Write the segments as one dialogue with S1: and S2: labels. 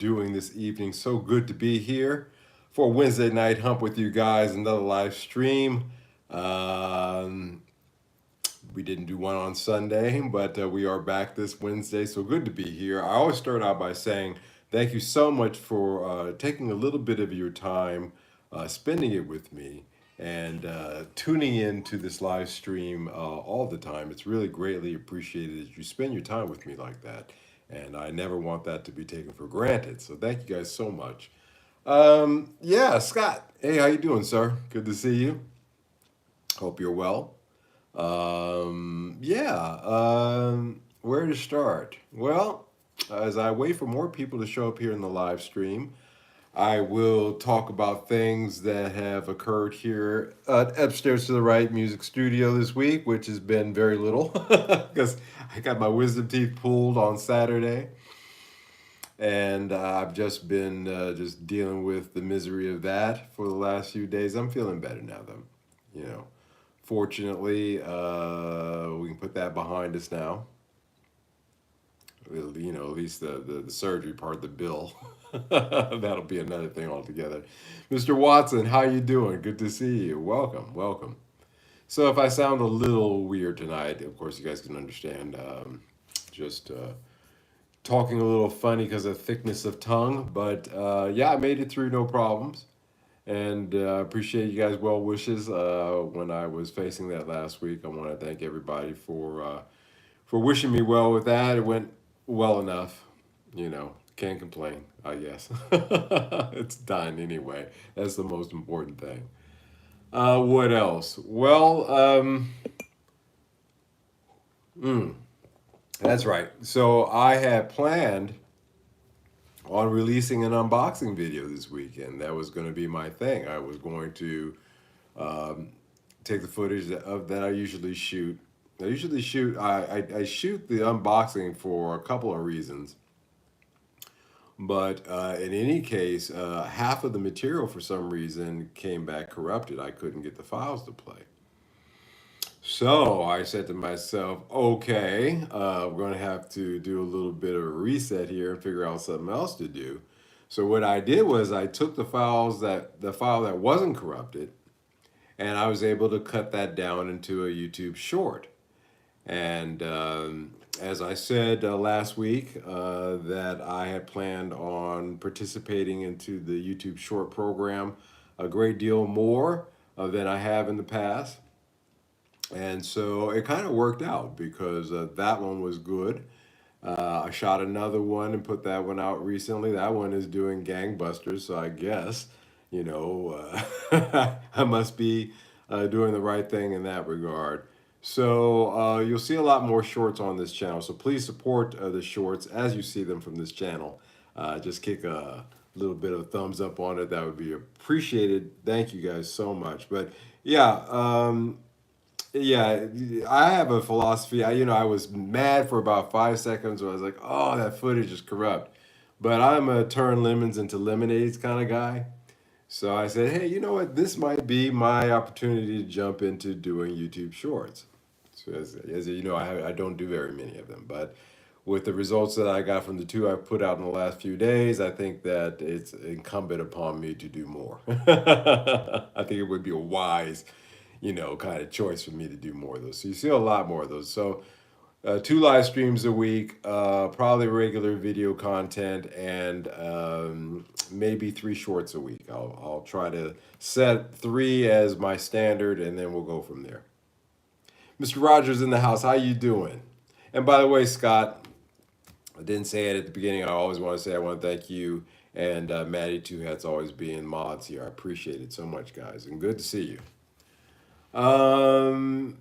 S1: doing this evening? So good to be here for Wednesday Night Hump with you guys, another live stream. Um, we didn't do one on Sunday, but we are back this Wednesday. So good to be here. I always start out by saying thank you so much for taking a little bit of your time, spending it with me, and tuning in to this live stream all the time. It's really greatly appreciated that you spend your time with me like that. And I never want that to be taken for granted. So thank you guys so much. Yeah, Scott. Hey, how you doing, sir? Good to see you. Hope you're well. Where to start? Well, as I wait for more people to show up here in the live stream, I will talk about things that have occurred here upstairs to the right music studio this week, which has been very little because I got my wisdom teeth pulled on Saturday, and I've just been just dealing with the misery of that for the last few days. I'm feeling better now, though. You know, fortunately, we can put that behind us now. You know, at least the surgery part, the bill. That'll be another thing altogether. Mr. Watson, how you doing? Good to see you. Welcome, welcome. So if I sound a little weird tonight, of course you guys can understand. Just talking a little funny because of thickness of tongue, but yeah, I made it through no problems. And appreciate you guys' well wishes when I was facing that last week. I want to thank everybody for wishing me well with that. It went well enough, you know. Can't complain, I guess. It's done anyway. That's the most important thing. What else? Well, that's right. So I had planned on releasing an unboxing video this weekend. That was going to be my thing. I was going to take the footage of that I usually shoot. I shoot the unboxing for a couple of reasons. But in any case, half of the material for some reason came back corrupted. I couldn't get the files to play. So I said to myself, okay, we're going to have to do a little bit of a reset here and figure out something else to do. So what I did was I took the file that wasn't corrupted, and I was able to cut that down into a YouTube short. And as I said last week, that I had planned on participating into the YouTube short program a great deal more than I have in the past. And so it kind of worked out because that one was good. I shot another one and put that one out recently. That one is doing gangbusters, so I guess, you know, I must be doing the right thing in that regard. So you'll see a lot more shorts on this channel. So please support the shorts as you see them from this channel. Just kick a little bit of a thumbs up on it. That would be appreciated. Thank you guys so much. But yeah, yeah, I have a philosophy. I was mad for about 5 seconds where I was like, oh, that footage is corrupt. But I'm a turn lemons into lemonades kind of guy. So I said, hey, you know what? This might be my opportunity to jump into doing YouTube shorts. So as you know, I don't do very many of them. But with the results that I got from the two I've put out in the last few days, I think that it's incumbent upon me to do more. I think it would be a wise kind of choice for me to do more of those. So you see a lot more of those. So two live streams a week, probably regular video content, and maybe three shorts a week. I'll try to set three as my standard, and then we'll go from there. Mr. Rogers in the house, how you doing? And by the way, Scott, I didn't say it at the beginning. I always want to say I want to thank you and Maddie Two Hats always being mods here. I appreciate it so much, guys, and good to see you. Um,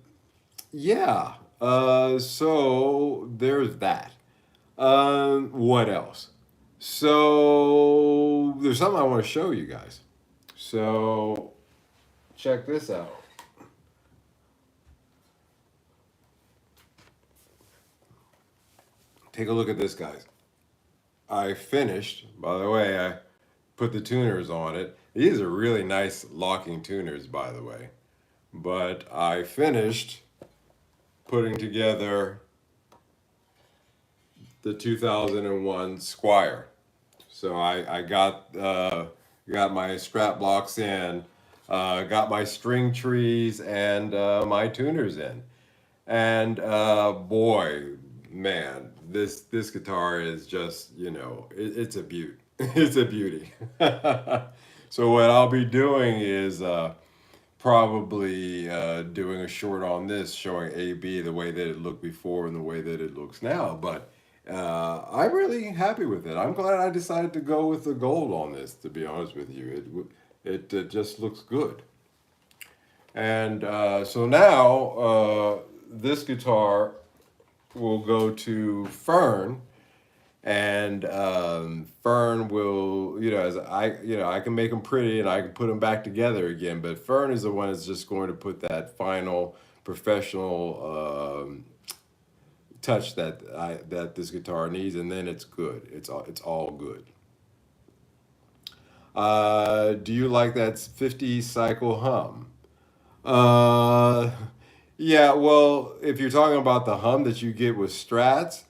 S1: yeah. So there's that. What else? So there's something I want to show you guys. So check this out. Take a look at this, guys. I finished. By the way, I put the tuners on it. These are really nice locking tuners, by the way. But I finished putting together the 2001 Squire. So I got my strap blocks in, got my string trees and my tuners in, and boy, man, this guitar is just it's a beaut. It's a beauty. So what I'll be doing is probably doing a short on this, showing A B the way that it looked before and the way that it looks now. But I'm really happy with it. I'm glad I decided to go with the gold on this. To be honest with you, it just looks good. And so now this guitar will go to Fern, and Fern will, as I can make them pretty and I can put them back together again. But Fern is the one that's just going to put that final professional touch that this guitar needs, and then it's good. It's all good. Do you like that 50 cycle hum? Uh, yeah, well, if you're talking about the hum that you get with Strats,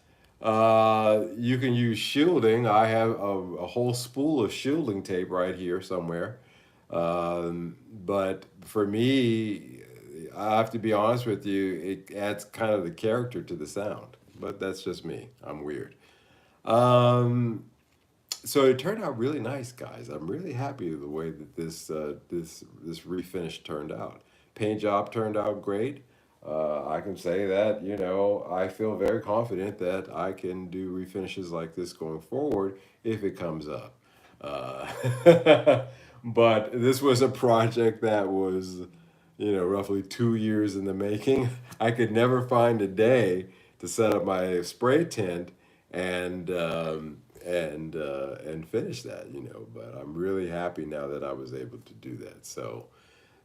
S1: you can use shielding. I have a whole spool of shielding tape right here somewhere. But for me, I have to be honest with you, it adds kind of the character to the sound. But that's just me. I'm weird. Um, so it turned out really nice, guys. I'm really happy with the way that this refinish turned out. Paint job turned out great. I can say that I feel very confident that I can do refinishes like this going forward if it comes up. But this was a project that was roughly 2 years in the making. I could never find a day to set up my spray tent and and finish that. But I'm really happy now that I was able to do that. So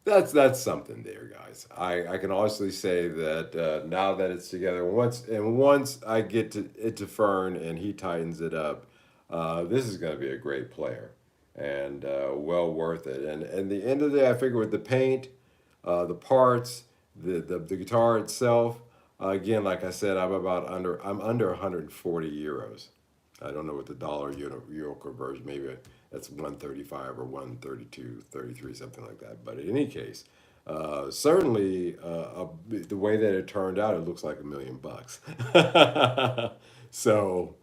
S1: that's something there, guys. I can honestly say that now that it's together, once I get to Fern and he tightens it up, this is going to be a great player and well worth it. And the end of the day, I figure with the paint, the parts, the guitar itself. Again, like I said, I'm under 140 euros. I don't know what the dollar euro conversion. Maybe that's 135 or 132, 33, something like that. But in any case, certainly the way that it turned out, it looks like $1 million. So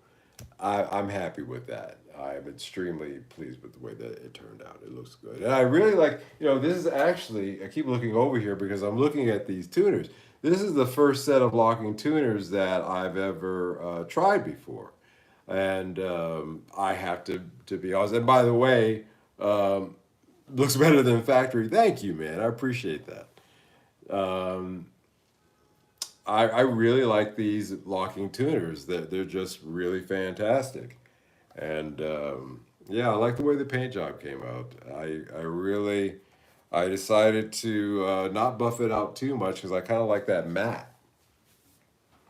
S1: I'm happy with that. I'm extremely pleased with the way that it turned out. It looks good. And I really this is actually, I keep looking over here because I'm looking at these tuners. This is the first set of locking tuners that I've ever tried before. And I have to be honest. And by the way, um, looks better than factory. Thank you, man. I appreciate that. Um, I really like these locking tuners. They're just really fantastic. And yeah, I like the way the paint job came out. I decided to not buff it out too much because I kind of like that matte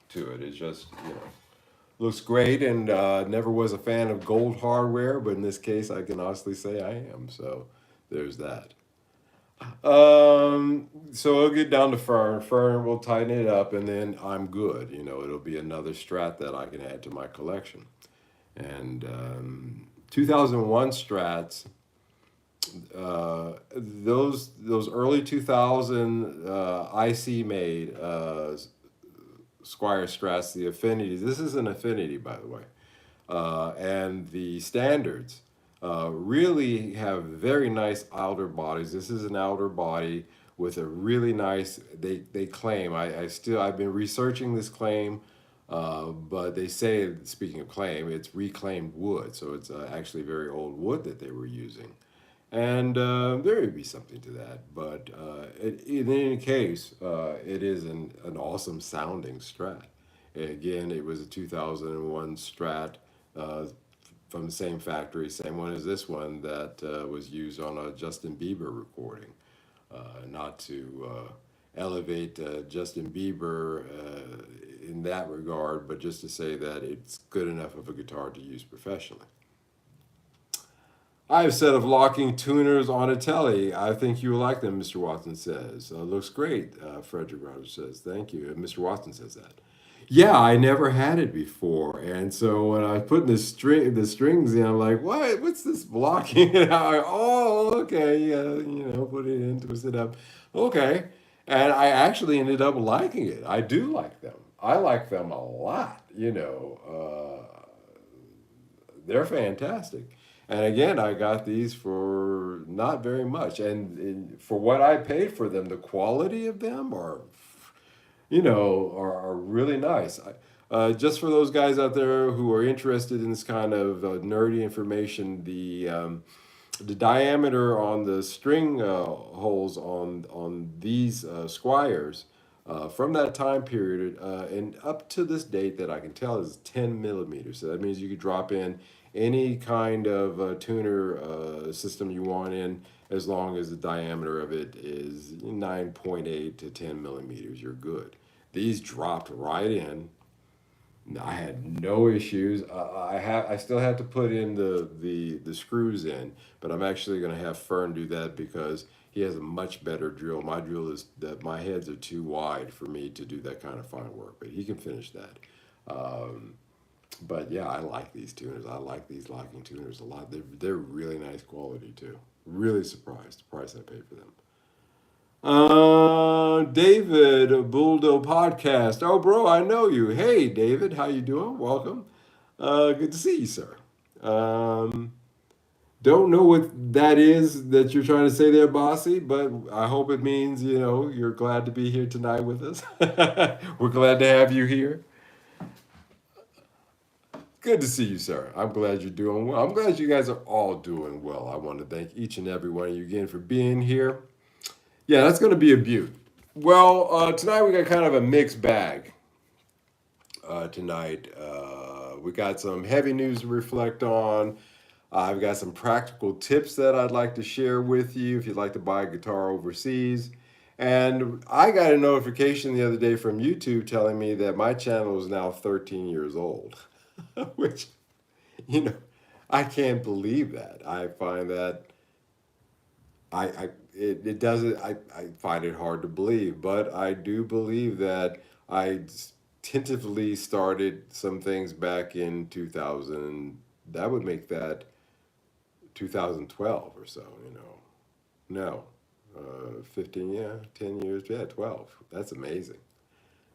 S1: to it. It just looks great, and never was a fan of gold hardware, but in this case, I can honestly say I am. So there's that. So I'll get down to Fern. Fern will tighten it up, and then I'm good. It'll be another Strat that I can add to my collection. And 2001 Strats, those early 2000 IC made Squire Strats, the affinities. This is an affinity, by the way, and the standards really have very nice outer bodies. This is an outer body with a really nice. They claim. I've been researching this claim, but they say, speaking of claim, it's reclaimed wood, so it's actually very old wood that they were using. And there may be something to that, but in any case, it is an awesome sounding Strat. Again, it was a 2001 Strat uh, from the same factory, same one as this one that was used on a Justin Bieber recording. Not to elevate Justin Bieber in that regard, but just to say that it's good enough of a guitar to use professionally. I have a set of locking tuners on a telly. I think you will like them, Mr. Watson says. Looks great, Frederick Rogers says. Thank you. Mr. Watson says that. Yeah, I never had it before, and so when I was putting the strings in, I'm like, "What? What's this blocking?" And oh, okay, yeah, put it in, twist it up, okay, and I actually ended up liking it. I do like them. I like them a lot. They're fantastic. And again, I got these for not very much, and for what I paid for them, the quality of them are really nice. Just for those guys out there who are interested in this kind of nerdy information, the diameter on the string holes on these Squires from that time period and up to this date that I can tell is 10 millimeters. So that means you could drop in any kind of tuner system you want in as long as the diameter of it is 9.8 to 10 millimeters. You're good. These dropped right in. I had no issues. I still had to put in the screws in, but I'm actually going to have Fern do that because he has a much better drill. My drill is that my heads are too wide for me to do that kind of fine work, but he can finish that. Um, but yeah, I like these tuners. I like these locking tuners a lot. They're really nice quality too. Really surprised the price I paid for them. David, Buldo Podcast. Oh, bro, I know you. Hey, David, how you doing? Welcome. Good to see you, sir. Um, don't know what that is that you're trying to say there, Bossy, but I hope it means, you're glad to be here tonight with us. We're glad to have you here. Good to see you, sir. I'm glad you're doing well. I'm glad you guys are all doing well. I want to thank each and every one of you again for being here. Yeah, that's going to be a beaut. Well, tonight we got kind of a mixed bag. Tonight we got some heavy news to reflect on. I've got some practical tips that I'd like to share with you if you'd like to buy a guitar overseas. And I got a notification the other day from YouTube telling me that my channel is now 13 years old, which, you know, I can't believe that. I find that it doesn't I find it hard to believe, but I do believe that tentatively started some things back in 2000. That would make that 2012 or so, no, 15, yeah, 10 years, yeah, 12. That's amazing.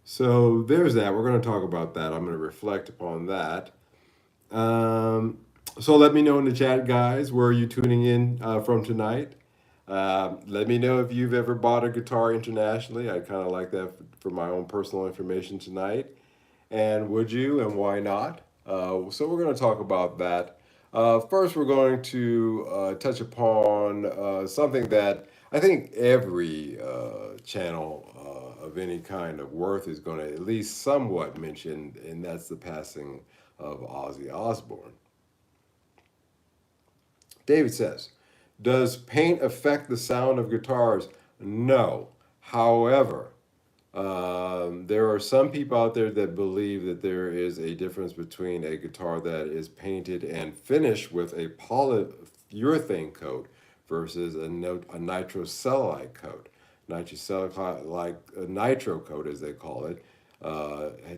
S1: So there's that. We're going to talk about that. I'm going to reflect upon that. um, so let me know in the chat, guys, where are you tuning in from tonight. Let me know if you've ever bought a guitar internationally. I kind of like that for my own personal information tonight. And would you, and why not? So we're going to talk about that. First, we're going to touch upon something that I think every channel of any kind of worth is going to at least somewhat mention, and that's the passing of Ozzy Osbourne. David says, does paint affect the sound of guitars? No. However, there are some people out there that believe that there is a difference between a guitar that is painted and finished with a polyurethane coat versus a nitrocellulite coat. Nitrocellulite, like a nitro coat as they call it,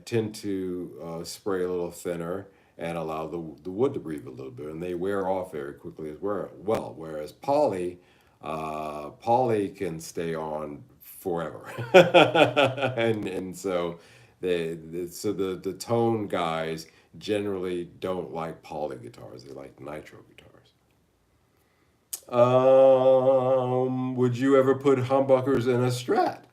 S1: tend to spray a little thinner and allow the wood to breathe a little bit, and they wear off very quickly as well. Whereas poly can stay on forever, and so the tone guys generally don't like poly guitars; they like nitro guitars. Would you ever put humbuckers in a Strat?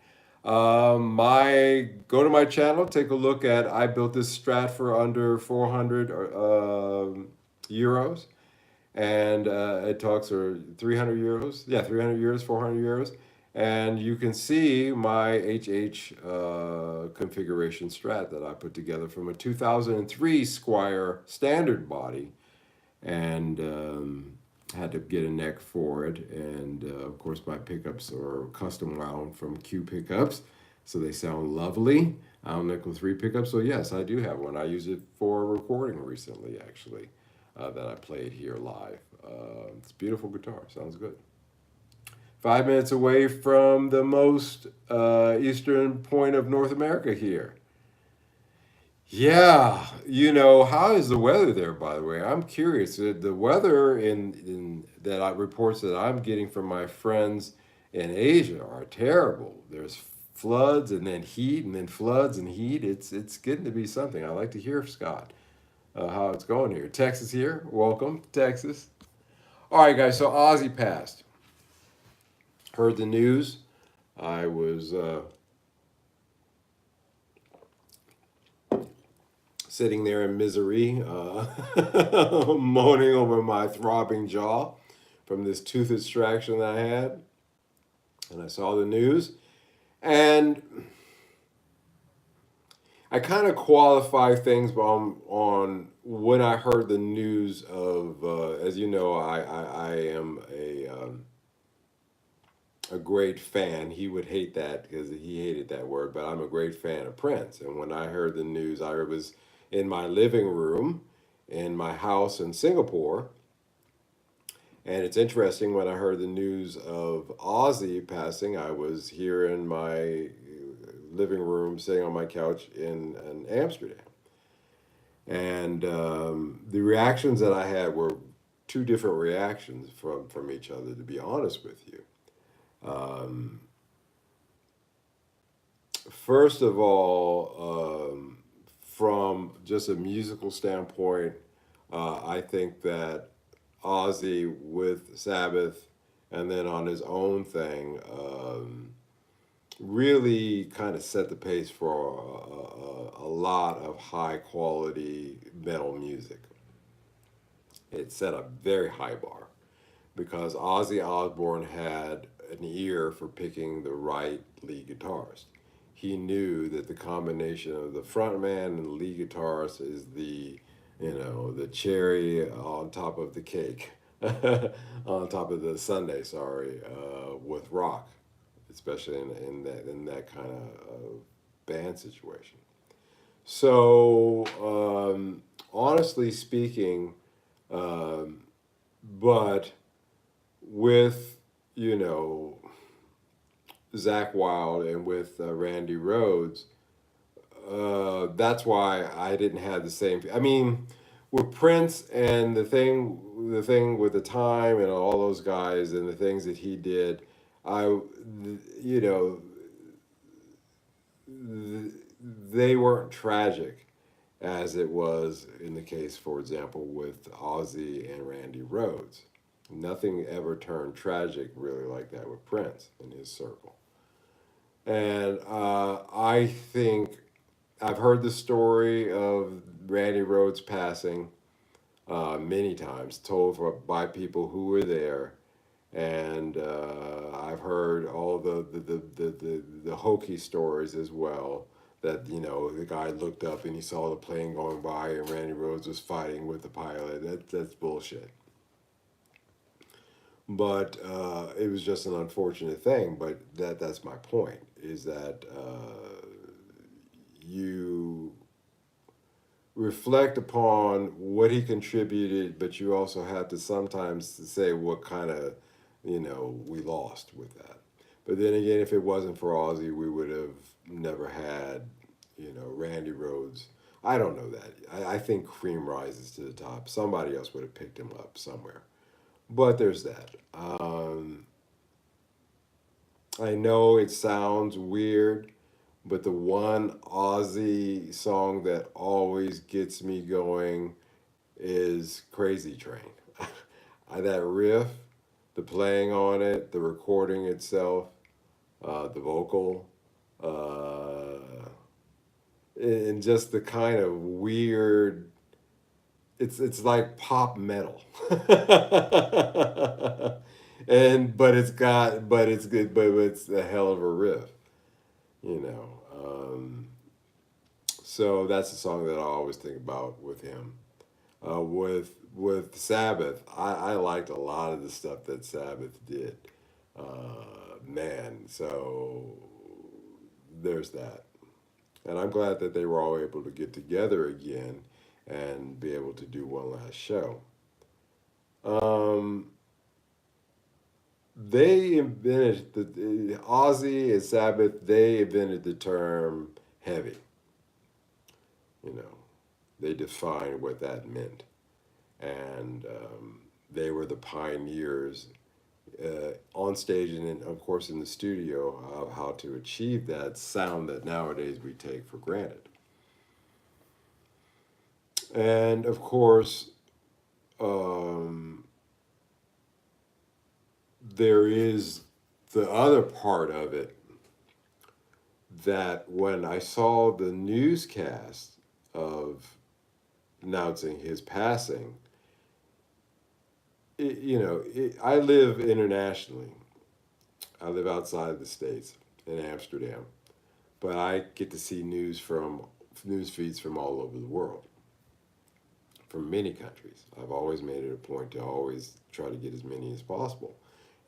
S1: My Go to my channel, take a look at. I built this Strat for under 400 euros, and it talks or 300 euros. Yeah, 300 euros, 400 euros, and you can see my HH configuration Strat that I put together from a 2003 Squire standard body, and had to get a neck for it. And of course, my pickups are custom wound from Q pickups, so they sound lovely. Nickel 3 pickups. So yes, I do have one. I used it for a recording recently, actually, that I played here live. It's a beautiful guitar. Sounds good. 5 minutes away from the most eastern point of North America here. Yeah, how is the weather there? By the way, I'm curious. The weather in that reports that I'm getting from my friends in Asia are terrible. There's floods and then heat and then floods and heat. It's getting to be something. I like to hear, Scott, how it's going here. Texas here. Welcome, Texas. All right, guys. So Ozzy passed. Heard the news. I was sitting there in misery, moaning over my throbbing jaw from this tooth extraction that I had. And I saw the news. And I kind of qualify things on when I heard the news of, as you know, I am a great fan. He would hate that because he hated that word, but I'm a great fan of Prince. And when I heard the news, I was in my living room in my house in Singapore. And it's interesting when I heard the news of Ozzy passing, I was here in my living room sitting on my couch in Amsterdam. And the reactions that I had were two different reactions from each other, to be honest with you. Um, First of all, from just a musical standpoint, I think that Ozzy with Sabbath and then on his own thing really kind of set the pace for a lot of high quality metal music. It set a very high bar because Ozzy Osbourne had an ear for picking the right lead guitarist. He knew that the combination of the frontman and the lead guitarist is the cherry on top of the cake, on top of the sundae. Sorry, with rock, especially in that kind of band situation. So, honestly speaking, um, but with you know Zach Wild and with Randy Rhodes, that's why I didn't have the same. I mean, with Prince and the thing with the time and all those guys and the things that he did, I, you know, they weren't tragic as it was in the case, for example, with Ozzy and Randy Rhodes. Nothing ever turned tragic really like that with Prince in his circle. And I think I've heard the story of Randy Rhodes passing many times, told by people who were there. And I've heard all the hokey stories as well. That the guy looked up and he saw the plane going by and Randy Rhodes was fighting with the pilot. That's bullshit. But it was just an unfortunate thing. But that's my point. Is that you reflect upon what he contributed, but you also have to sometimes say what kind of, we lost with that. But then again, if it wasn't for Ozzy, we would have never had, Randy Rhodes. I don't know that. I think Cream rises to the top. Somebody else would have picked him up somewhere. But there's that. I know it sounds weird, but the one Ozzy song that always gets me going is Crazy Train. That riff, the playing on it, the recording itself, the vocal, uh, and just the kind of weird. It's like pop metal, and but it's good, but it's a hell of a riff, you know. So that's the song that I always think about with him. With Sabbath, I liked a lot of the stuff that Sabbath did. Man, so there's that, and I'm glad that they were all able to get together again and be able to do one last show. Um, they invented the Ozzy and Sabbath. They invented the term heavy. You know, they defined what that meant, and they were the pioneers on stage and of course in the studio of how to achieve that sound that nowadays we take for granted. And of course, um, there is the other part of it that when I saw the newscast of announcing his passing, I live internationally. I live outside the States in Amsterdam, but I get to see news feeds from all over the world, from many countries. I've always made it a point to always try to get as many as possible.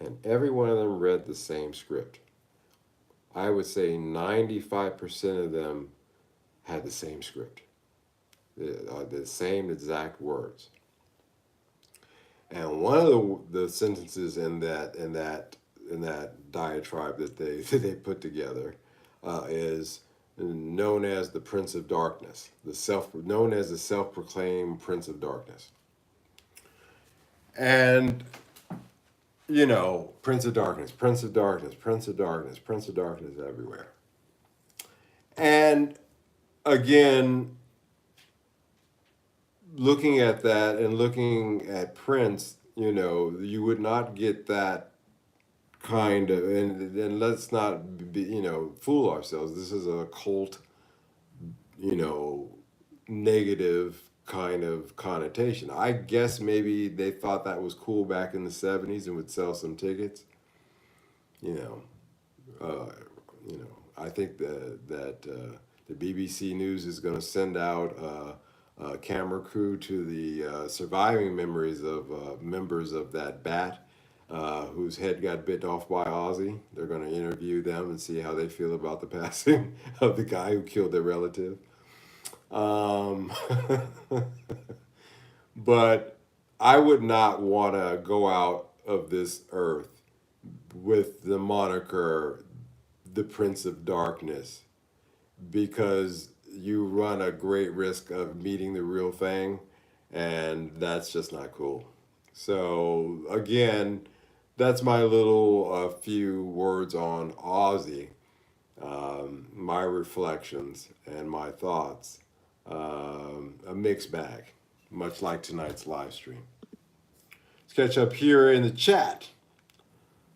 S1: And every one of them read the same script. I would say 95% of them had the same script, the same exact words. And one of the sentences in that diatribe that they that they put together is known as the Prince of Darkness, known as the self-proclaimed Prince of Darkness. And Prince of Darkness, Prince of Darkness, Prince of Darkness, Prince of Darkness everywhere. And again, looking at that and looking at Prince, you would not get that kind of, and let's not be, fool ourselves. This is a cult, you know, negative kind of connotation. I guess maybe they thought that was cool back in the 70s and would sell some tickets. You know, uh, I think the BBC News is going to send out a camera crew to the surviving memories of members of that bat whose head got bit off by Ozzy. They're going to interview them and see how they feel about the passing of the guy who killed their relative. Um, but I would not want to go out of this earth with the moniker the Prince of Darkness because you run a great risk of meeting the real thing, and that's just not cool. So, again, that's my little few words on Ozzy, my reflections and my thoughts. A mixed bag, much like tonight's live stream. Let's catch up here in the chat.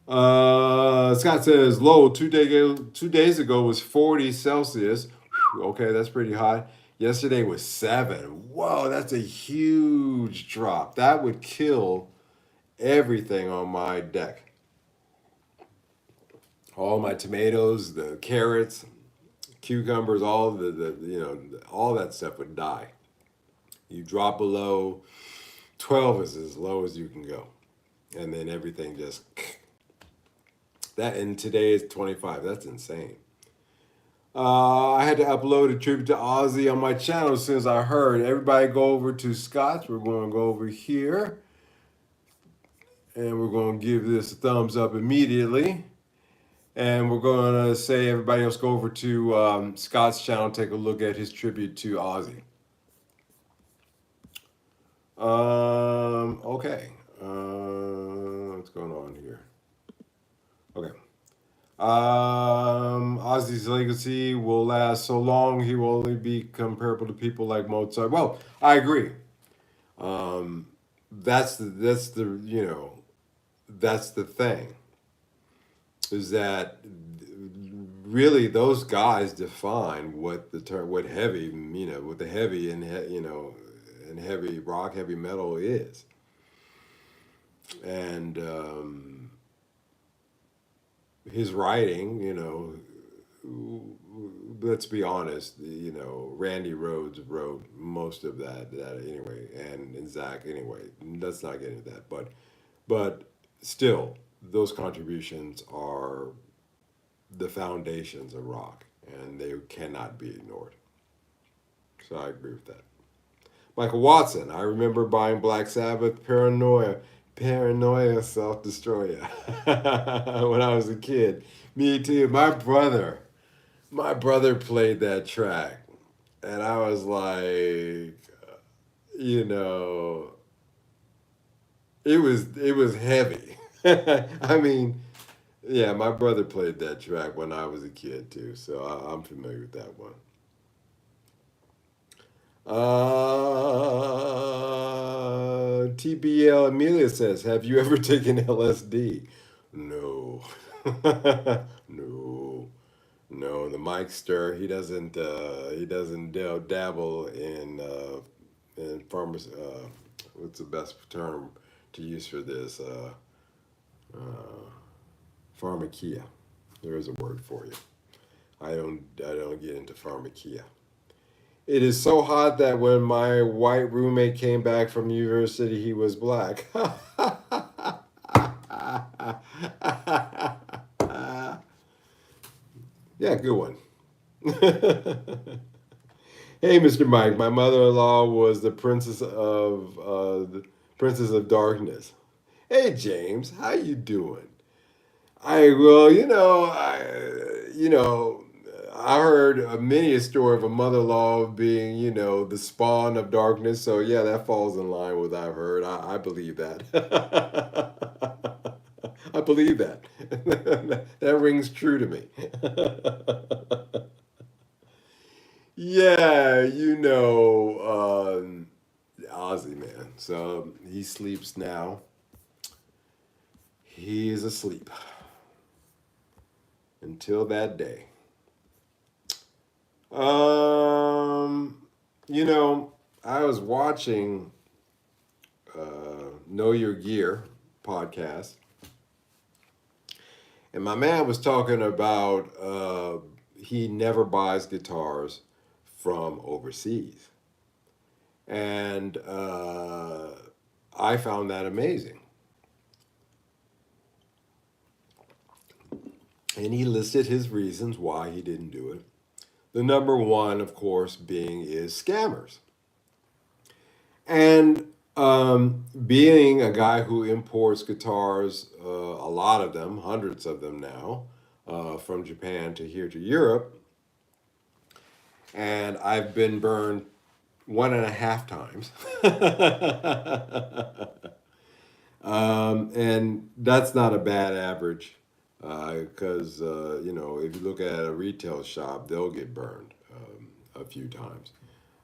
S1: Scott says low 2 days ago was 40 Celsius. Whew, okay, that's pretty hot. Yesterday was 7. Whoa, that's a huge drop. That would kill everything on my deck. All my tomatoes, the carrots, cucumbers, all all that stuff would die. You drop below 12 is as low as you can go, and then everything just that. And today is 25. That's insane. I had to upload a tribute to Ozzy on my channel as soon as I heard. Everybody go over to Scott's. We're going to go over here, and we're going to give this a thumbs up immediately. And we're going to say everybody else go over to Scott's channel, take a look at his tribute to Ozzy. Okay. What's going on here? Okay. Ozzy's legacy will last so long, he will only be comparable to people like Mozart. Well, I agree. That's the thing. Is that really those guys define what the term, what heavy, what the heavy and heavy rock, heavy metal is. And his writing, let's be honest, Randy Rhoads wrote most of that anyway, and Zach anyway. Let's not get into that, but still, those contributions are the foundations of rock, and they cannot be ignored. So I agree with that. Michael Watson, I remember buying Black Sabbath Paranoia Self Destroyer when I was a kid. Me too. My brother played that track. And I was like, you know, it was heavy. I mean, yeah, my brother played that track when I was a kid too, so I'm familiar with that one. TBL Amelia says, "Have you ever taken LSD?" No, no, no. The Mikester, he doesn't dabble in pharmacy. What's the best term to use for this? Uh, Pharmakia. There is a word for you. I don't get into pharmakia. It is so hot that when my white roommate came back from university, he was black. Yeah, good one. Hey, Mr. Mike, my mother-in-law was the princess of darkness. Hey, James, how you doing? I heard many a story of a mother-in-law being, the spawn of darkness. So yeah, that falls in line with what I've heard. I believe that. I believe that. That rings true to me. Yeah, Ozzy, man. So he sleeps now. He is asleep until that day. Um, you know, I was watching Know Your Gear podcast, and my man was talking about he never buys guitars from overseas, and I found that amazing. And he listed his reasons why he didn't do it. The number one, of course, being is scammers. And being a guy who imports guitars, a lot of them, hundreds of them now, from Japan to here to Europe, and I've been burned 1.5 times. And that's not a bad average because, if you look at a retail shop, they'll get burned a few times.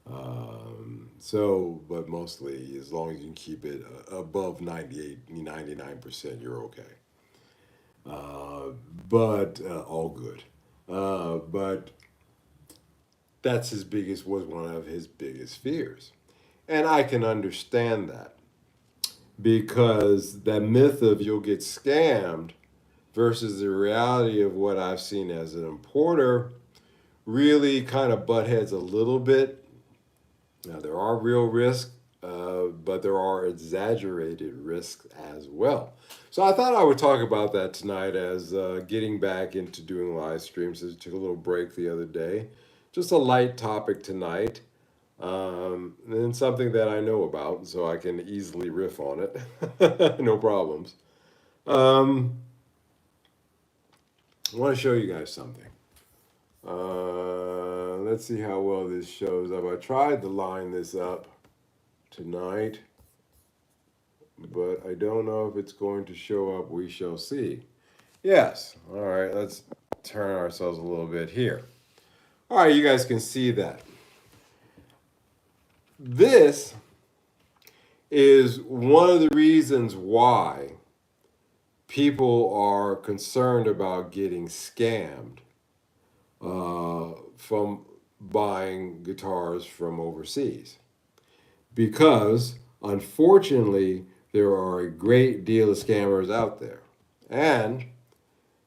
S1: But mostly, as long as you can keep it above 98, 99%, you're okay. Uh, but all good. But was one of his biggest fears. And I can understand that because that myth of you'll get scammed versus the reality of what I've seen as an importer really kind of butt heads a little bit. Now, there are real risks, but there are exaggerated risks as well. So I thought I would talk about that tonight as getting back into doing live streams. I took a little break the other day. Just a light topic tonight, and something that I know about, so I can easily riff on it. No problems. Um, I want to show you guys something. Let's see how well this shows up. I tried to line this up tonight, but I don't know if it's going to show up. We shall see. Yes. All right, let's turn ourselves a little bit here. All right, you guys can see that. This is one of the reasons why people are concerned about getting scammed from buying guitars from overseas. Because, unfortunately, there are a great deal of scammers out there. And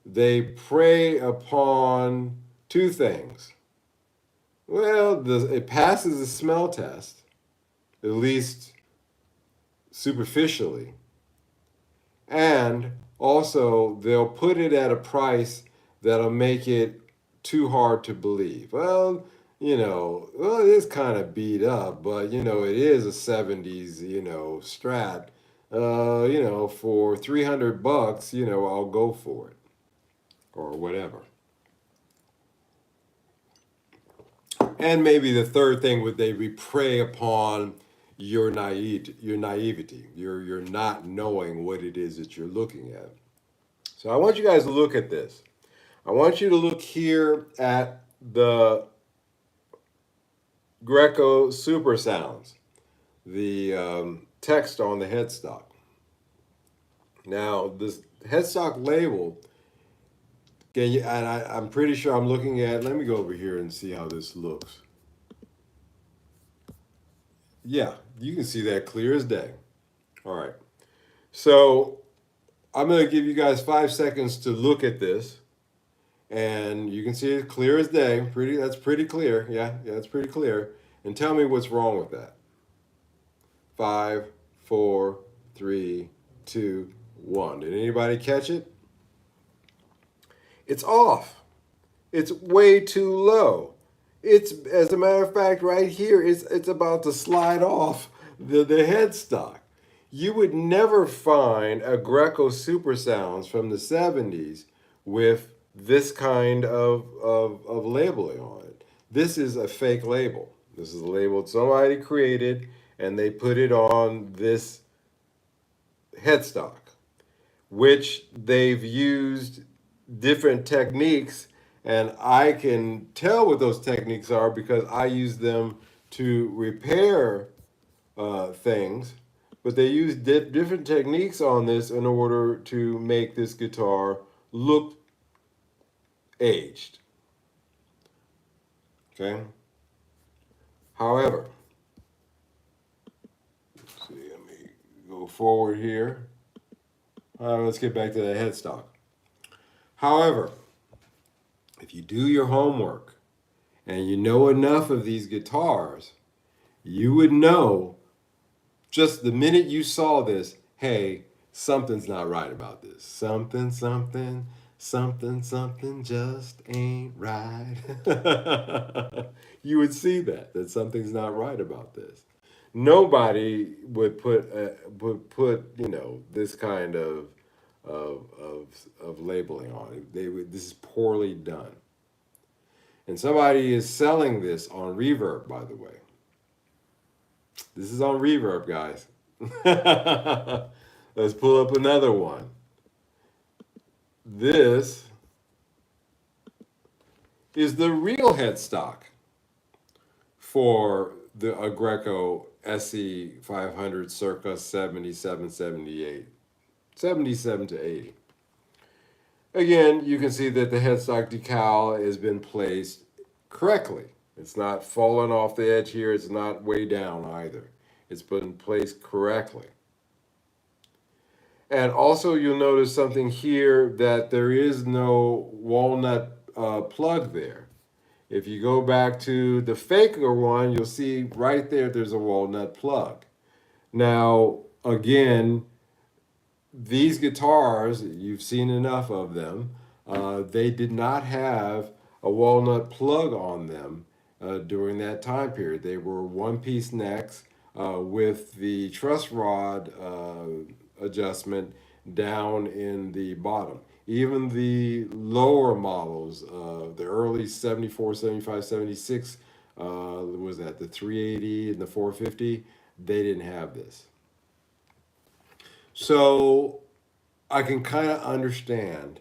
S1: they prey upon two things. Well, it passes the smell test, at least superficially. And also, they'll put it at a price that'll make it too hard to believe. It is kind of beat up, but, it is a 70s, Strat. For $300, I'll go for it or whatever. And maybe the third thing would they would prey upon your naivety, your not knowing what it is that you're looking at. So I want you guys to look at this. I want you to look here at the Greco super sounds, the text on the headstock. Now, this headstock label, I'm pretty sure I'm looking at, let me go over here and see how this looks. Yeah, you can see that clear as day. All right. So I'm going to give you guys 5 seconds to look at this. And you can see it clear as day. That's pretty clear. Yeah, that's pretty clear. And tell me what's wrong with that. 5, 4, 3, 2, 1. Did anybody catch it? It's off. It's way too low. It's, as a matter of fact, right here, it's about to slide off the headstock. You would never find a Greco Super Sounds from the 70s with this kind of labeling on it. This is a fake label. This is a label somebody created and they put it on this headstock, which they've used different techniques, and I can tell what those techniques are because I use them to repair things. But they use different techniques on this in order to make this guitar look aged. Okay. However, let's see, let me go forward here. Let's get back to the headstock. However, if you do your homework and you know enough of these guitars, you would know just the minute you saw this, hey, something's not right about this. Something just ain't right. You would see that something's not right about this. Nobody would put this kind of, of, of labeling on it. This is poorly done. And somebody is selling this on Reverb, by the way. This is on Reverb, guys. Let's pull up another one. This is the real headstock for the Greco SE 500 circa 77, 78, 77 to 80. Again, you can see that the headstock decal has been placed correctly. It's not fallen off the edge here. It's not way down either. It's been placed correctly. And also you'll notice something here that there is no walnut plug there. If you go back to the faker one, you'll see right there's a walnut plug. Now, again, these guitars, you've seen enough of them, they did not have a walnut plug on them during that time period. They were one-piece necks with the truss rod adjustment down in the bottom. Even the lower models, the early 74, 75, 76, was that the 380 and the 450, they didn't have this. So I can kind of understand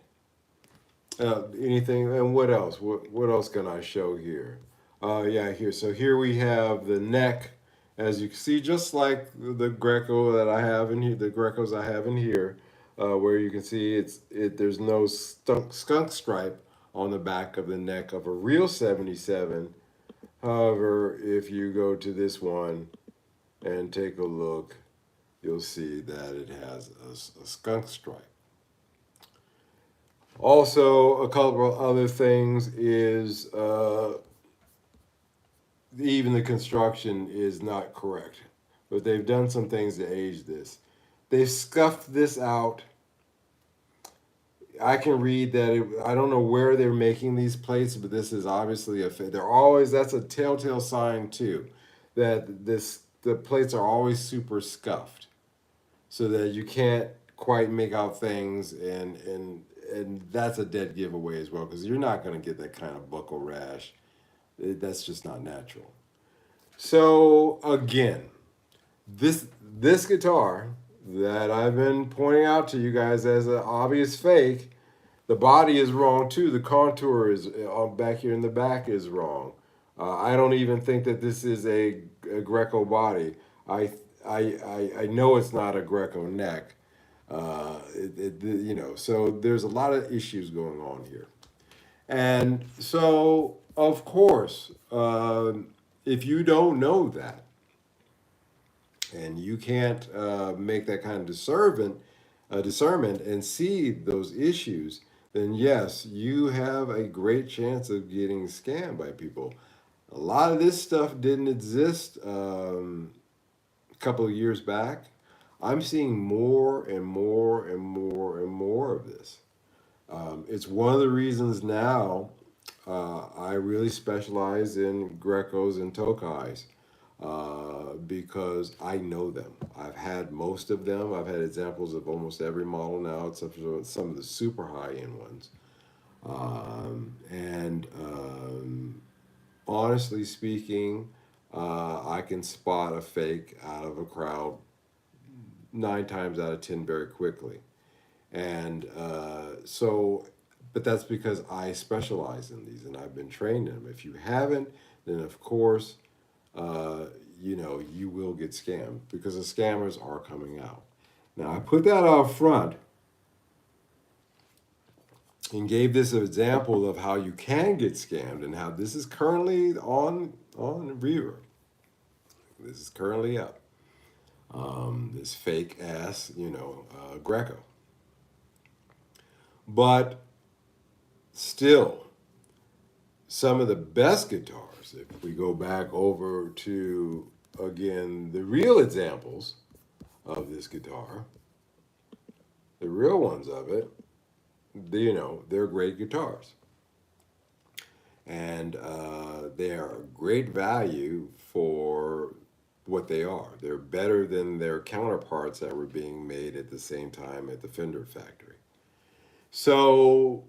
S1: anything. And what else? What else can I show here? Yeah, here. So here we have the neck, as you can see, just like the Greco that I have in here, the Grecos I have in here, where you can see there's no skunk stripe on the back of the neck of a real 77. However, if you go to this one and take a look, you'll see that it has a skunk stripe. Also, a couple of other things is even the construction is not correct, but they've done some things to age this. They've scuffed this out. I can read that I don't know where they're making these plates, but this is obviously that's a telltale sign too, that the plates are always super scuffed, so that you can't quite make out things, and that's a dead giveaway as well, because you're not going to get that kind of buckle rash. That's just not natural. So again, this guitar that I've been pointing out to you guys as an obvious fake, the body is wrong too. The contour is back here in the back is wrong. I don't even think that this is a Greco body. I, I know it's not a Greco neck. So there's a lot of issues going on here. And so, of course, if you don't know that, and you can't make that kind of discernment and see those issues, then yes, you have a great chance of getting scammed by people. A lot of this stuff didn't exist a couple of years back. I'm seeing more and more and more and more of this. It's one of the reasons now I really specialize in Grecos and Tokais because I know them. I've had most of them. I've had examples of almost every model now, except for some of the super high end ones. And honestly speaking, I can spot a fake out of a crowd 9 times out of 10 very quickly. And but that's because I specialize in these and I've been trained in them. If you haven't, then of course, uh, you will get scammed because the scammers are coming out. Now, I put that out front and gave this an example of how you can get scammed and how this is currently on Reverb. This is currently up. This fake ass, Greco. But still, some of the best guitars, if we go back over to, again, the real examples of this guitar, the real ones of it, they're great guitars. And they are great value for what they are. They're better than their counterparts that were being made at the same time at the Fender factory. So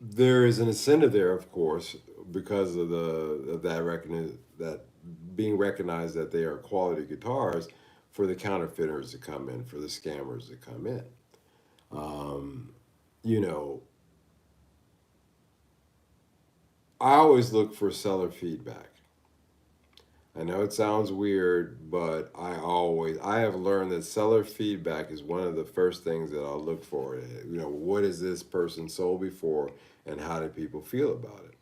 S1: there is an incentive there, of course, because of that being recognized that they are quality guitars for the counterfeiters to come in, for the scammers to come in. Um, you know, I always look for seller feedback. I know it sounds weird, but I have learned that seller feedback is one of the first things that I'll look for. What has this person sold before and how do people feel about it?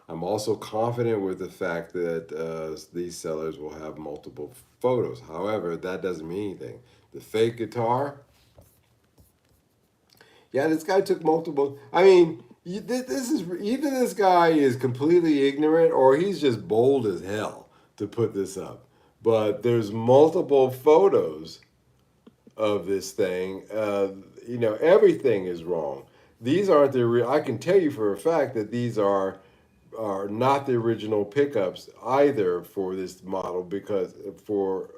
S1: I'm also confident with the fact that these sellers will have multiple photos. However, that doesn't mean anything. The fake guitar, yeah, this guy took multiple. I mean, this is either this guy is completely ignorant or he's just bold as hell to put this up. But there's multiple photos of this thing. Everything is wrong. These aren't the real. I can tell you for a fact that these are not the original pickups either for this model because for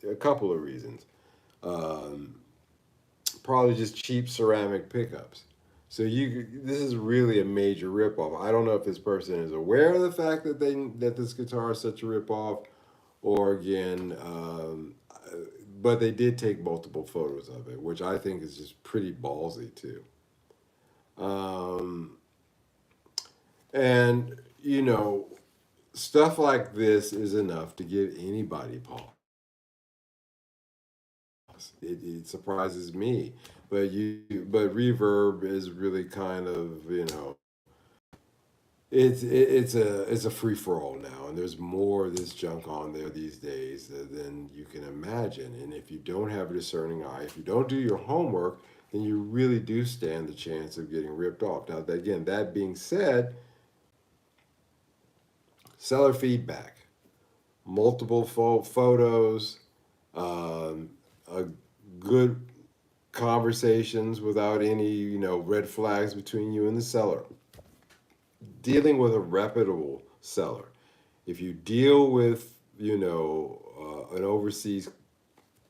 S1: a couple of reasons. Um, Probably just cheap ceramic pickups. So this is really a major ripoff. I don't know if this person is aware of the fact that this guitar is such a ripoff, or again, but they did take multiple photos of it, which I think is just pretty ballsy too. Um, and stuff like this is enough to give anybody pause. It surprises me, but reverb is really kind of it's a free for all now, and there's more of this junk on there these days than you can imagine. And if you don't have a discerning eye, if you don't do your homework, then you really do stand the chance of getting ripped off. Now, again, that being said, seller feedback, multiple photos, a good conversations without any red flags between you and the seller, dealing with a reputable seller. If you deal with an overseas,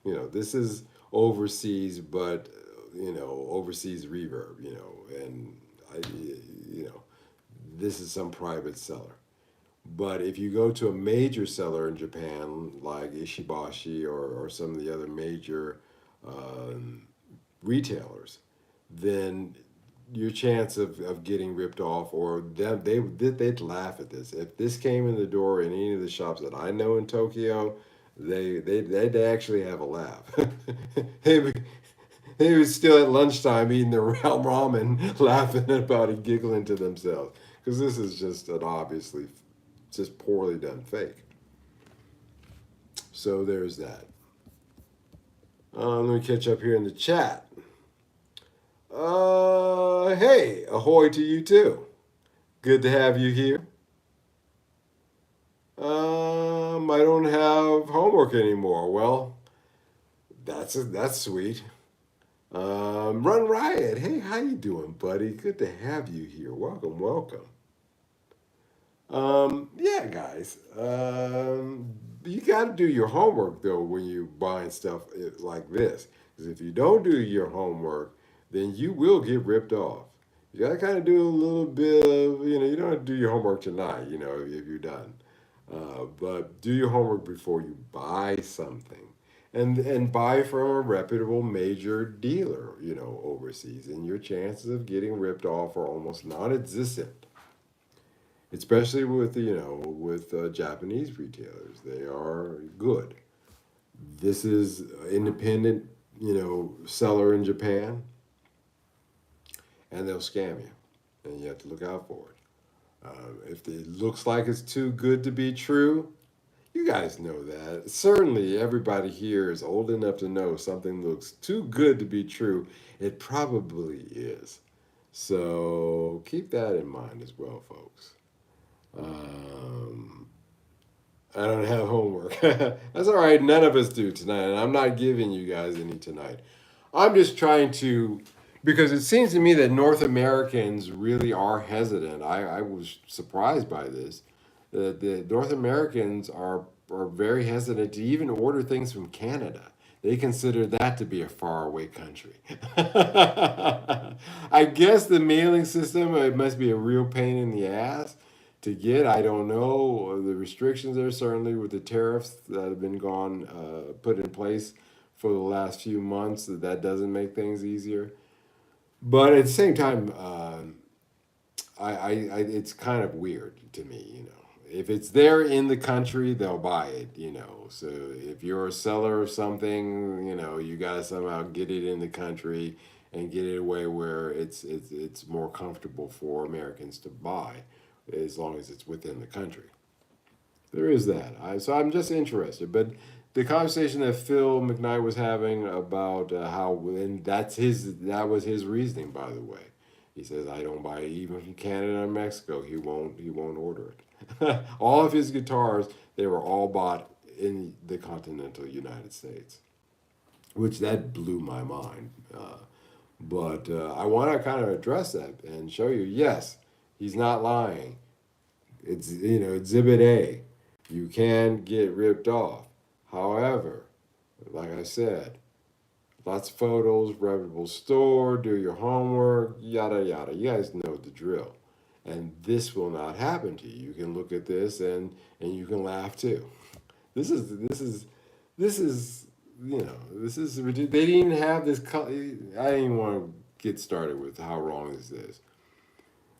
S1: this is overseas, but overseas reverb, and I, this is some private seller. But if you go to a major seller in Japan, like Ishibashi or some of the other major um, retailers, then your chance of getting ripped off or them they'd laugh at this. If this came in the door in any of the shops that I know in Tokyo, they'd actually have a laugh. they would, they was still at lunchtime eating their ramen, laughing about it, giggling to themselves because this is just an obviously just poorly done fake. So there's that. Let me catch up here in the chat. Hey, ahoy to you too. Good to have you here. I don't have homework anymore. Well, that's sweet. Run Riot. Hey, how you doing, buddy? Good to have you here. Welcome, welcome. Yeah, guys. You got to do your homework though when you buying stuff like this. Because if you don't do your homework, then you will get ripped off. You got to kind of do a little bit of, you don't have to do your homework tonight, if you're done. But do your homework before you buy something. And buy from a reputable major dealer, overseas. And your chances of getting ripped off are almost non-existent, especially with Japanese retailers. They are good. This is independent, seller in Japan, and they'll scam you, and you have to look out for it. If it looks like it's too good to be true, you guys know that. Certainly, everybody here is old enough to know something looks too good to be true. It probably is. So keep that in mind as well, folks. Um, I don't have homework. That's all right. None of us do tonight, and I'm not giving you guys any tonight. I'm just trying to, because it seems to me that North Americans really are hesitant. I was surprised by this. The North Americans are very hesitant to even order things from Canada. They consider that to be a faraway country. I guess the mailing system, it must be a real pain in the ass to get. I don't know. The restrictions there, certainly with the tariffs that have been put in place for the last few months, that doesn't make things easier. But at the same time, it's kind of weird to me. If it's there in the country, they'll buy it. So if you're a seller of something, you gotta somehow get it in the country and get it away where it's more comfortable for Americans to buy, as long as it's within the country. There is that. So I'm just interested, but the conversation that Phil McKnight was having about how, and that was his reasoning, by the way. He says, I don't buy it even from Canada or Mexico. He won't order it. All of his guitars, they were all bought in the continental United States, which that blew my mind. But I want to kind of address that and show you, yes, he's not lying. It's, Exhibit A. You can get ripped off. However, like I said, lots of photos, reputable store, do your homework, yada yada. You guys know the drill. And this will not happen to you. You can look at this and you can laugh too. This is ridiculous. They didn't even have this. I didn't even want to get started with how wrong this is.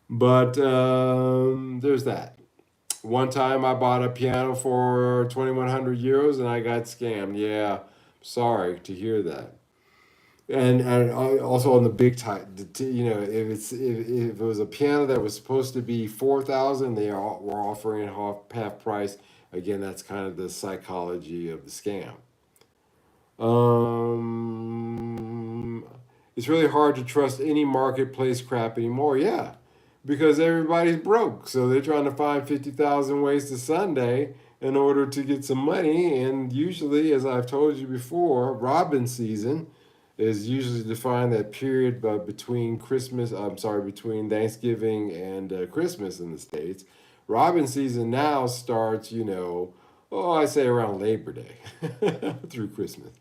S1: But there's that. One time I bought a piano for 2,100 euros and I got scammed. Yeah, sorry to hear that. And also on the big type, if it was a piano that was supposed to be 4,000, were offering it half price. Again, that's kind of the psychology of the scam. It's really hard to trust any marketplace crap anymore. Yeah, because everybody's broke, so they're trying to find 50,000 ways to Sunday in order to get some money. And usually, as I've told you before, robin season is usually defined that period between between Thanksgiving and Christmas in the States. Robin season now starts, I say around Labor Day through Christmas.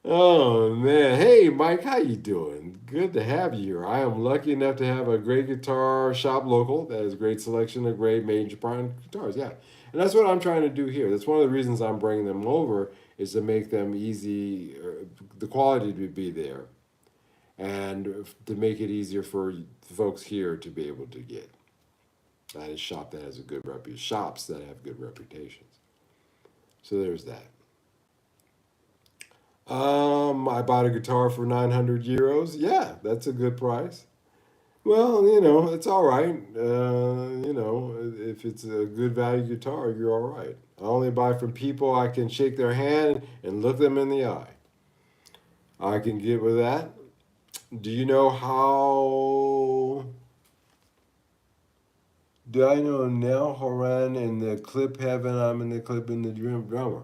S1: Oh man, hey Mike, how you doing? Good to have you here. I am lucky enough to have a great guitar shop local that has a great selection of great made in Japan guitars. Yeah, and that's what I'm trying to do here. That's one of the reasons I'm bringing them over is to make them easy, the quality to be there, and to make it easier for folks here to be able to get. That is shop that has a good reputation. Shops that have good reputations. So there's that. I bought a guitar for 900 euros. Yeah, that's a good price. Well, it's all right. If it's a good value guitar, you're all right. I only buy from people I can shake their hand and look them in the eye. I can get with that. Do you know how? Do I know Nell Horan in the clip heaven? I'm in the clip in the dream drummer.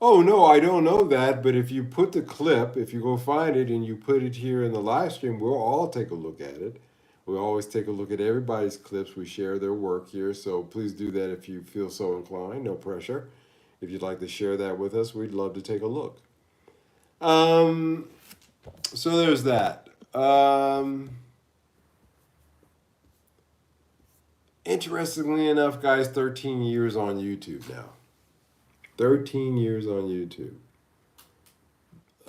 S1: Oh no, I don't know that. But if you put the clip, if you go find it and you put it here in the live stream, we'll all take a look at it. We always take a look at everybody's clips. We share their work here, so please do that if you feel so inclined. No pressure. If you'd like to share that with us, we'd love to take a look. Um, so there's that. Interestingly enough, guys, 13 years on YouTube now. 13 years on YouTube.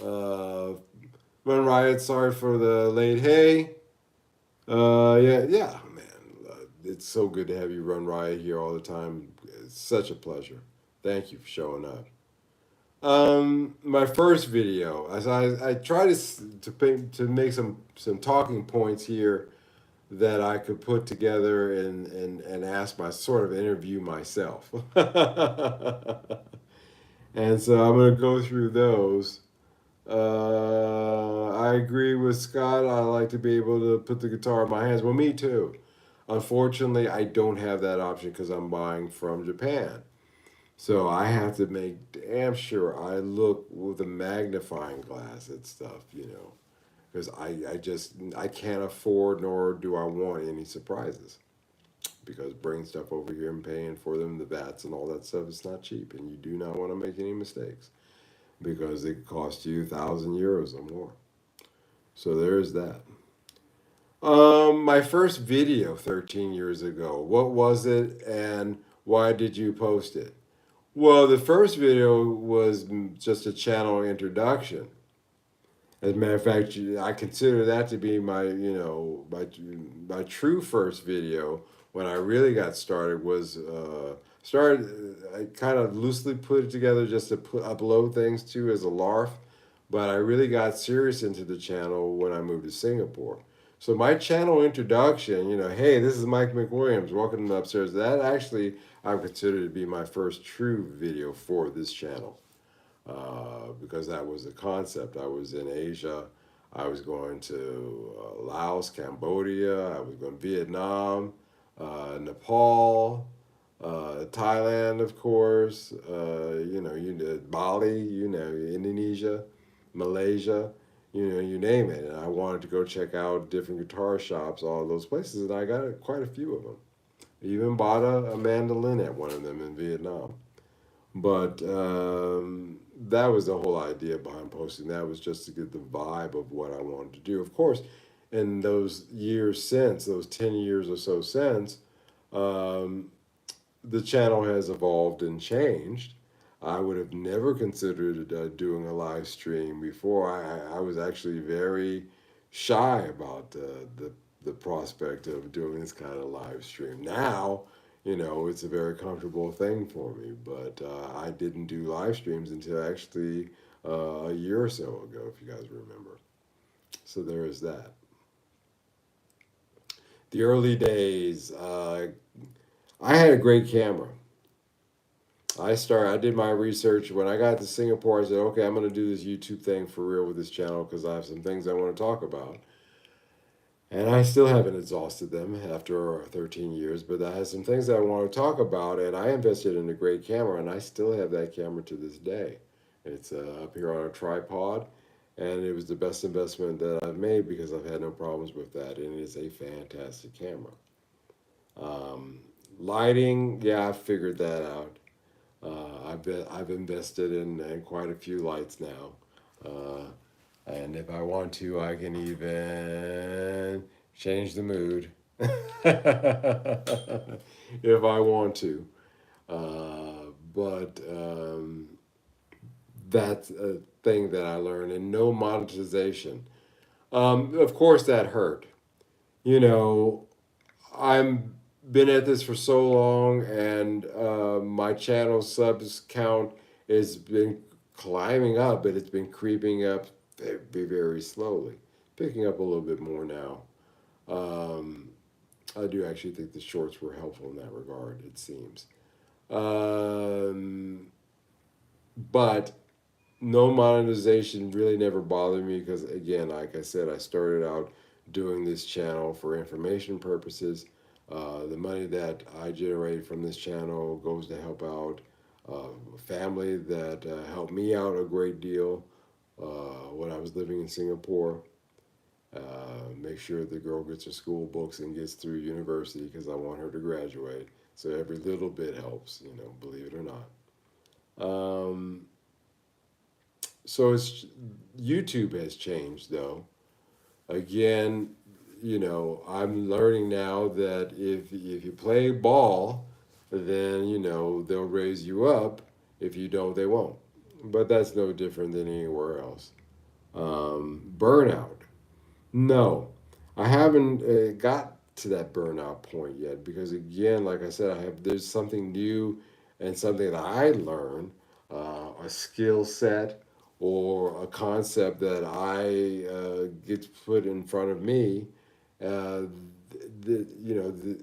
S1: Uh, Run Riot, sorry for the late hey. Yeah, man. It's so good to have you Run Riot here all the time. It's such a pleasure. Thank you for showing up. My first video, as I try to make some talking points here that I could put together and ask my sort of interview myself. And so I'm going to go through those. I agree with Scott. I like to be able to put the guitar in my hands. Well, me too. Unfortunately, I don't have that option because I'm buying from Japan. So I have to make damn sure I look with a magnifying glass at stuff, because I can't afford nor do I want any surprises. Because bringing stuff over here and paying for them, the VATs and all that stuff, is not cheap, and you do not want to make any mistakes because it costs you 1,000 euros or more. So there's that. My first video 13 years ago. What was it, and why did you post it? Well, the first video was just a channel introduction. As a matter of fact, I consider that to be my true first video. When I really got started was I kind of loosely put it together just to upload things to as a larf, but I really got serious into the channel when I moved to Singapore. So my channel introduction, hey, this is Mike McWilliams, welcome to Upstairs. That actually I consider to be my first true video for this channel. Because that was the concept. I was in Asia. I was going to Laos, Cambodia. I was going to Vietnam, Nepal, Thailand, of course. Bali. Indonesia, Malaysia. You name it. And I wanted to go check out different guitar shops, all those places, and I got quite a few of them. Even bought a mandolin at one of them in Vietnam. But that was the whole idea behind posting. That was just to get the vibe of what I wanted to do. Of course, in those years since, those 10 years or so since, um, the channel has evolved and changed. I would have never considered doing a live stream before. I was actually very shy about the prospect of doing this kind of live stream. Now, it's a very comfortable thing for me, but I didn't do live streams until actually a year or so ago, if you guys remember. So there is that. The early days, I had a great camera. I did my research. When I got to Singapore, I said, okay, I'm going to do this YouTube thing for real with this channel because I have some things I want to talk about. And I still haven't exhausted them after 13 years, but I have some things that I want to talk about, and I invested in a great camera, and I still have that camera to this day. It's up here on a tripod, and it was the best investment that I've made because I've had no problems with that, and it is a fantastic camera. Lighting, yeah, I've figured that out. I've invested in quite a few lights now. Uh, And if I want to, I can even change the mood if I want to. But that's a thing that I learned, and no monetization. Of course, that hurt. You know, I'm been at this for so long, and my channel subs count has been climbing up, but it's been creeping up very, very slowly, picking up a little bit more now. Um, I do actually think the shorts were helpful in that regard. It seems, um, but no monetization really never bothered me because, again, like I said, I started out doing this channel for information purposes. The money that I generate from this channel goes to help out a family that helped me out a great deal when I was living in Singapore. Make sure the girl gets her school books and gets through university because I want her to graduate. So every little bit helps, believe it or not. So it's YouTube has changed though. Again, I'm learning now that if you play ball, then they'll raise you up. If you don't, they won't. But that's no different than anywhere else. Burnout. No, I haven't got to that burnout point yet because again, like I said, there's something new and something that I learn, a skill set or a concept that I gets put in front of me. Uh, the, you know, the,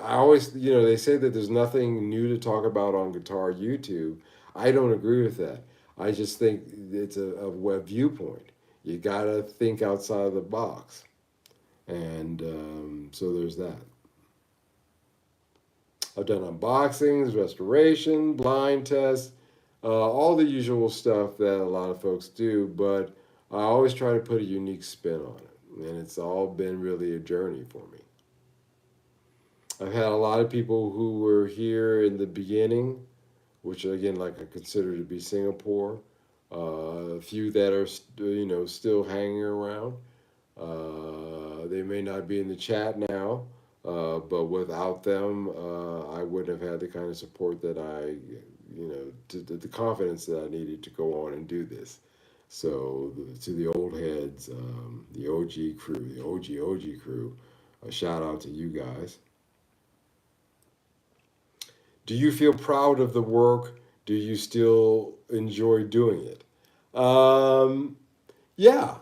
S1: I always, they say that there's nothing new to talk about on Guitar YouTube. I don't agree with that. I just think it's a web viewpoint. You gotta think outside of the box, and so there's that. I've done unboxings, restoration, blind tests, all the usual stuff that a lot of folks do, but I always try to put a unique spin on it, and it's all been really a journey for me. I've had a lot of people who were here in the beginning, which again, like I consider to be Singapore. A few that are, still hanging around. They may not be in the chat now, but without them, I wouldn't have had the kind of support that the confidence that I needed to go on and do this. So to the old heads, the OG crew, the OG crew, a shout out to you guys. Do you feel proud of the work? Do you still enjoy doing it? Um, yeah,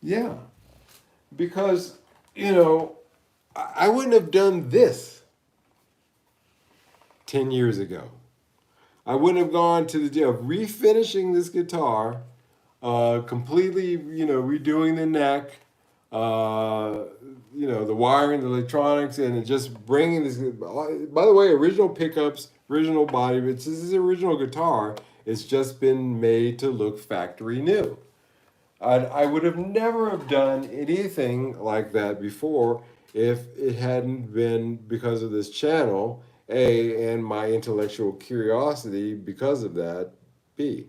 S1: yeah, because you know I wouldn't have done this 10 years ago. I wouldn't have gone to the deal of refinishing this guitar, completely, redoing the neck, uh, the wiring, the electronics, and just bringing this. By the way, original pickups, original body, but this is the original guitar. It's just been made to look factory new. I would have never have done anything like that before if it hadn't been because of this channel, A, and my intellectual curiosity because of that, B.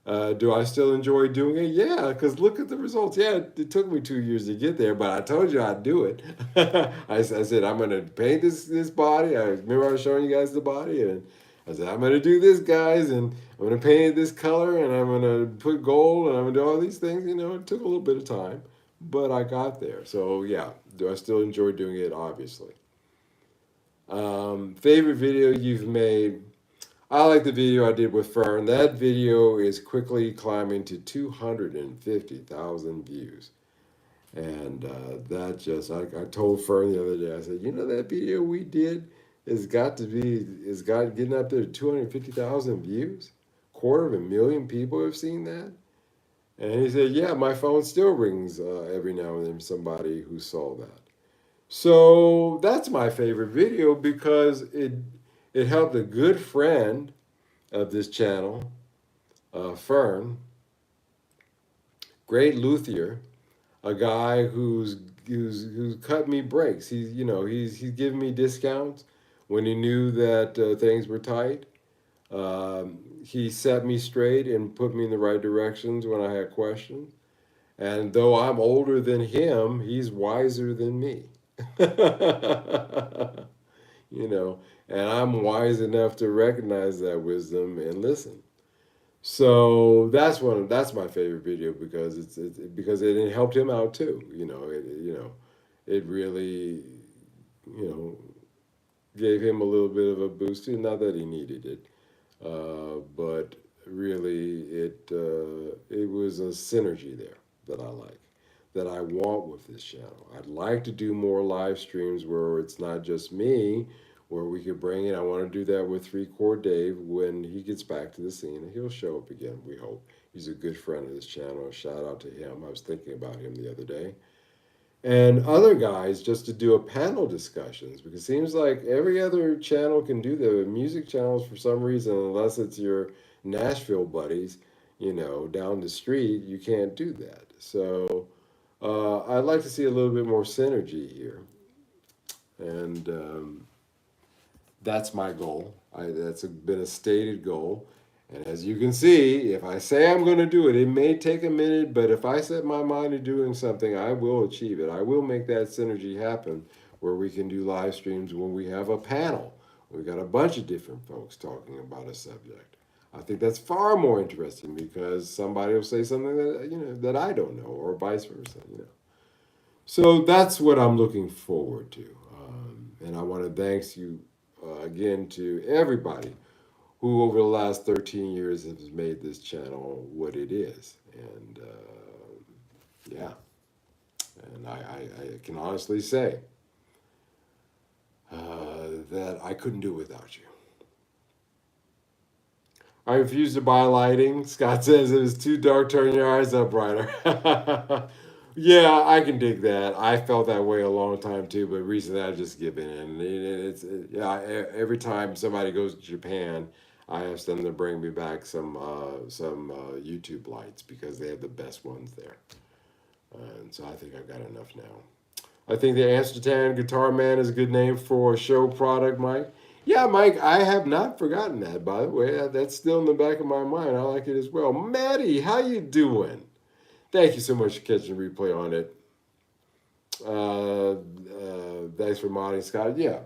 S1: Do I still enjoy doing it? Yeah, because look at the results. Yeah, it took me 2 years to get there, but I told you I'd do it. I said I'm gonna paint this body. I remember I was showing you guys the body, and I said I'm gonna do this, guys, and I'm gonna paint it this color, and I'm gonna put gold, and I'm gonna do all these things. It took a little bit of time, but I got there. So yeah, do I still enjoy doing it? Obviously. Favorite video you've made? I like the video I did with Fern. That video is quickly climbing to 250,000 views. And I told Fern the other day, I said, that video we did is got getting up there to 250,000 views? Quarter of a million people have seen that? And he said, yeah, my phone still rings every now and then somebody who saw that. So that's my favorite video because it helped a good friend of this channel, Fern, great luthier, a guy who's cut me breaks. He's giving me discounts when he knew that things were tight. He set me straight and put me in the right directions when I had questions. And though I'm older than him, he's wiser than me. You know, and I'm wise enough to recognize that wisdom and listen. So that's my favorite video because because it helped him out too. It really you know gave him a little bit of a boost too. Not that he needed it, but really it was a synergy there that I like, that I want with this channel. I'd like to do more live streams where it's not just me, where we could bring in. I want to do that with Three Chord Dave when he gets back to the scene, and he'll show up again. We hope. He's a good friend of this channel. Shout out to him. I was thinking about him the other day, and other guys just to do a panel discussions because it seems like every other channel can do the music channels for some reason, unless it's your Nashville buddies, down the street, you can't do that. So I'd like to see a little bit more synergy here, and that's my goal. That's been a stated goal. And as you can see, if I say I'm going to do it, it may take a minute, but if I set my mind to doing something, I will achieve it. I will make that synergy happen where we can do live streams when we have a panel. We've got a bunch of different folks talking about a subject. I think that's far more interesting because somebody will say something that that I don't know, or vice versa. So that's what I'm looking forward to, and I want to thank you again to everybody who over the last 13 years has made this channel what it is. And yeah, and I can honestly say that I couldn't do it without you. I refuse to buy lighting. Scott says it was too dark, turn your eyes up brighter. Yeah, I can dig that. I felt that way a long time too, but recently I've just given in. Yeah, every time somebody goes to Japan, I ask them to bring me back some YouTube lights because they have the best ones there. And so I think I've got enough now. I think the Amsterdam Guitar Man is a good name for a show product, Mike. Yeah, Mike, I have not forgotten that, by the way. That's still in the back of my mind. I like it as well. Maddie, how you doing? Thank you so much for catching the replay on it. Thanks for modding, Scott. Yeah,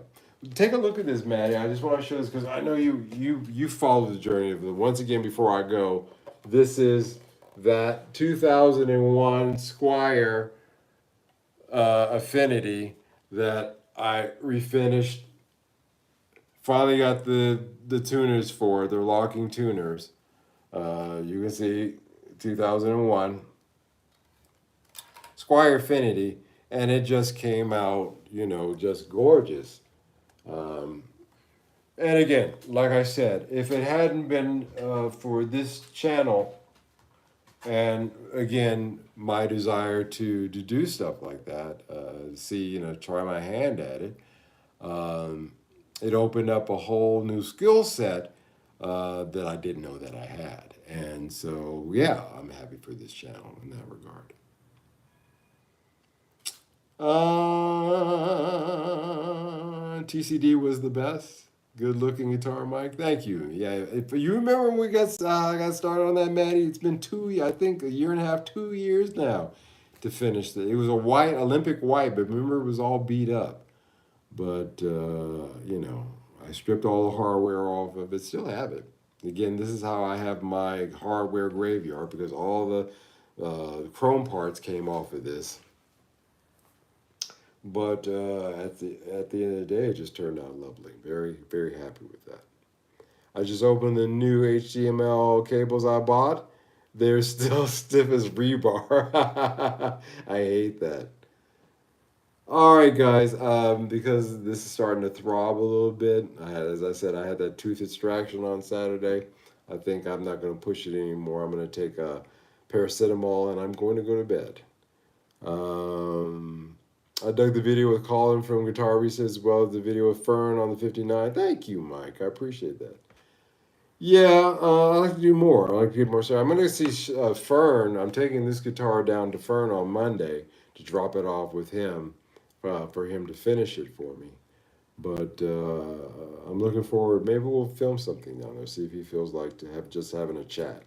S1: take a look at this, Maddie. I just want to show this because I know you followed the journey of it. Once again, before I go, this is that 2001 Squire Affinity that I refinished. Finally got the tuners for it. They're locking tuners. You can see 2001 Squire Affinity, and it just came out, just gorgeous. Um, and again, like I said, if it hadn't been for this channel, and again, my desire to do stuff like that, try my hand at it, um, it opened up a whole new skill set that I didn't know that I had. And so, yeah, I'm happy for this channel in that regard. TCD was the best. Good looking guitar, Mike. Thank you. Yeah, if you remember when we got started on that, Maddie, it's been I think a year and a half, 2 years now to finish it. It was a white, Olympic white, but remember it was all beat up. But, I stripped all the hardware off of it, still have it. Again, this is how I have my hardware graveyard because all the chrome parts came off of this. But at the end of the day, it just turned out lovely. Very, very happy with that. I just opened the new HDMI cables I bought. They're still stiff as rebar. I hate that. All right, guys. Because this is starting to throb a little bit. As I said, I had that tooth extraction on Saturday. I think I'm not going to push it anymore. I'm going to take a paracetamol and I'm going to go to bed. I dug the video with Colin from Guitar Reset as well as the video with Fern on the 59. Thank you, Mike. I appreciate that. Yeah, I like to do more. I like to get more. So I'm going to see Fern. I'm taking this guitar down to Fern on Monday to drop it off with him for him to finish it for me. But I'm looking forward. Maybe we'll film something down there. See if he feels like to have just having a chat.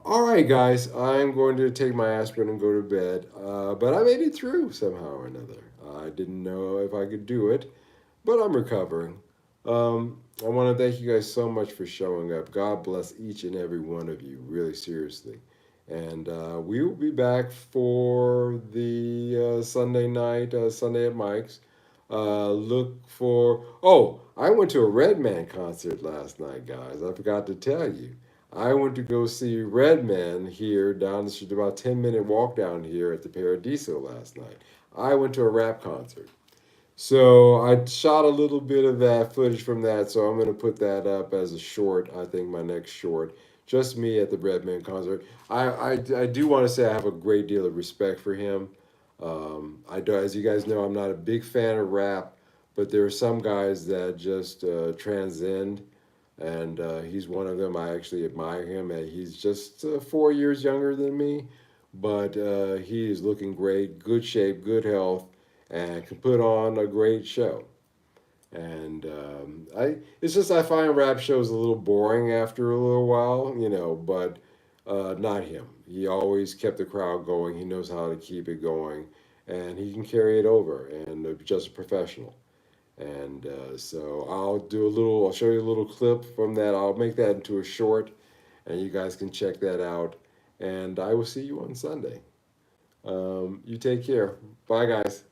S1: All right, guys. I'm going to take my aspirin and go to bed. But I made it through somehow or another. I didn't know if I could do it, but I'm recovering. I want to thank you guys so much for showing up. God bless each and every one of you, really seriously. And we will be back for the Sunday night, Sunday at Mike's. Look for. Oh, I went to a Redman concert last night, guys. I forgot to tell you. I went to go see Redman here down the street, about 10-minute walk down here at the Paradiso last night. I went to a rap concert. So I shot a little bit of that footage from that, so I'm gonna put that up as a short. I think my next short, just me at the Redman concert. I do want to say I have a great deal of respect for him. I do, as you guys know, I'm not a big fan of rap, but there are some guys that just transcend, and he's one of them. I actually admire him, and he's just 4 years younger than me, but he is looking great, good shape, good health, and can put on a great show. And it's just I find rap shows a little boring after a little while, but not him. He always kept the crowd going. He knows how to keep it going, and he can carry it over. And just a professional. And so I'll show you a little clip from that. I'll make that into a short, and you guys can check that out. And I will see you on Sunday. You take care. Bye, guys.